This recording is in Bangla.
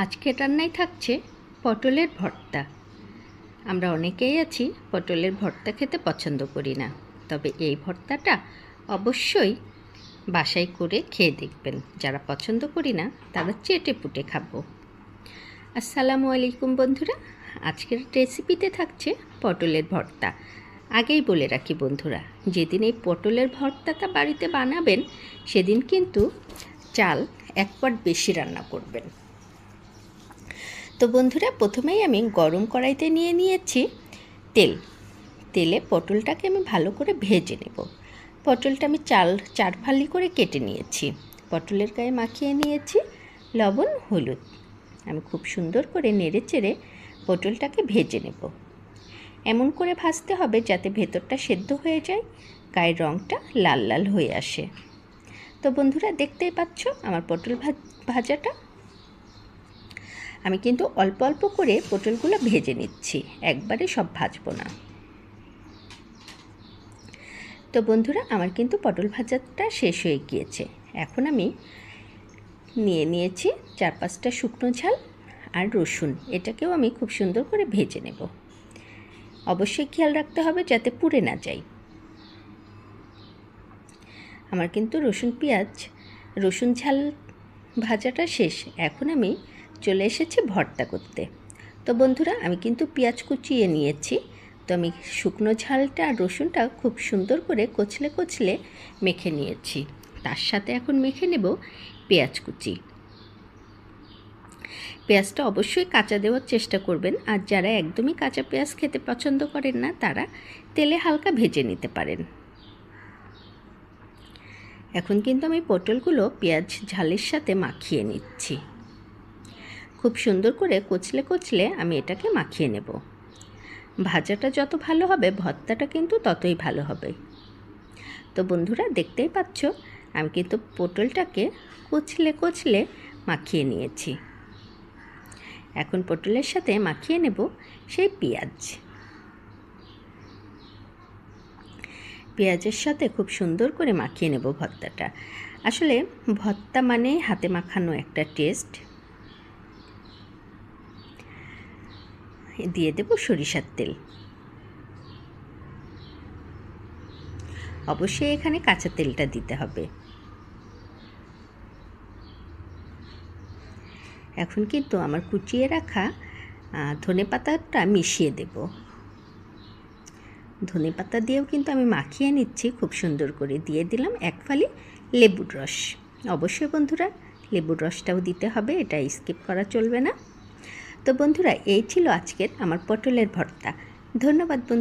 আজকের রান্নায় থাকছে পটলের ভর্তা। আমরা অনেকেই আছি পটলের ভর্তা খেতে পছন্দ করি না, তবে এই ভর্তাটা অবশ্যই বাসায় করে খেয়ে দেখবেন। যারা পছন্দ করি না তারা চেটে পুটে খাবো। আসসালামু আলাইকুম বন্ধুরা, আজকের রেসিপিতে থাকছে পটলের ভর্তা। আগেই বলে রাখি বন্ধুরা, যেদিন এই পটলের ভর্তাটা বাড়িতে বানাবেন সেদিন কিন্তু চাল এক পট বেশি রান্না করবেন। তো বন্ধুরা, প্রথমেই আমি গরম কড়াইতে নিয়ে নিয়েছি তেলে পটলটাকে আমি ভালো করে ভেজে নেব। পটলটা আমি চার ফালি করে কেটে নিয়েছি। পটলের গায়ে মাখিয়ে নিয়েছি লবণ হলুদ। আমি খুব সুন্দর করে নেড়ে চেড়ে পটলটাকে ভেজে নেব। এমন করে ভাজতে হবে যাতে ভেতরটা সেদ্ধ হয়ে যায়, গায়ের রঙটা লাল লাল হয়ে আসে। তো বন্ধুরা, দেখতেই পাচ্ছ আমার পটল ভাজাটা। আমি কিন্তু অল্প অল্প করে পটলগুলো ভেজে নিচ্ছি, একবারে সব ভাজবো না। তো বন্ধুরা, আমার কিন্তু পটল ভাজাটা শেষ হয়ে গিয়েছে। এখন আমি নিয়ে নিয়েছি 4-5টা শুকনো ঝাল আর রসুন। এটাকেও আমি খুব সুন্দর করে ভেজে নেব। অবশ্যই খেয়াল রাখতে হবে যাতে পুড়ে না যায়। আমার কিন্তু রসুন ঝাল ভাজাটা শেষ। এখন আমি চলে এসেছি ভর্তা করতে। তো বন্ধুরা, আমি কিন্তু পেঁয়াজ কুচিয়ে নিয়েছি। তো আমি শুকনো ঝালটা আর রসুনটা খুব সুন্দর করে কচলে কচলে মেখে নিয়েছি। তার সাথে এখন মেখে নেব পেঁয়াজ কুচি। পেঁয়াজটা অবশ্যই কাঁচা দেওয়ার চেষ্টা করবেন, আর যারা একদমই কাঁচা পেঁয়াজ খেতে পছন্দ করেন না তারা তেলে হালকা ভেজে নিতে পারেন। এখন কিন্তু আমি পটলগুলো পেঁয়াজ ঝালের সাথে মাখিয়ে নিচ্ছি। খুব সুন্দর করে কচলে কচলে আমি এটাকে মাখিয়ে নেব। ভাজাটা যত ভালো হবে ভর্তাটা কিন্তু ততই ভালো হবে। তো বন্ধুরা, দেখতেই পাচ্ছ আমি কিন্তু পটলটাকে কচলে কচলে মাখিয়ে নিয়েছি। এখন পটলের সাথে মাখিয়ে নেব সেই পেঁয়াজের সাথে খুব সুন্দর করে মাখিয়ে নেব ভর্তাটা। আসলে ভর্তা মানে হাতে মাখানো একটা টেস্ট। দিয়ে দেব সরিষার তেল। অবশ্যই এখানে কাঁচা তেলটা দিতে হবে। এখন কিন্তু আমার কুচিয়ে রাখা ধনেপাতাটা মিশিয়ে দেব। ধনেপাতা দিয়েও কিন্তু আমি মাখিয়ে নিচ্ছি খুব সুন্দর করে। দিয়ে দিলাম 1 ফালি লেবুর রস। অবশ্যই বন্ধুরা, লেবুর রসটাও দিতে হবে, এটা স্কিপ করা চলবে না। তো বন্ধুরা, এই ছিল আজকের আমার পটলের ভর্তা। ধন্যবাদ বন্ধুরা।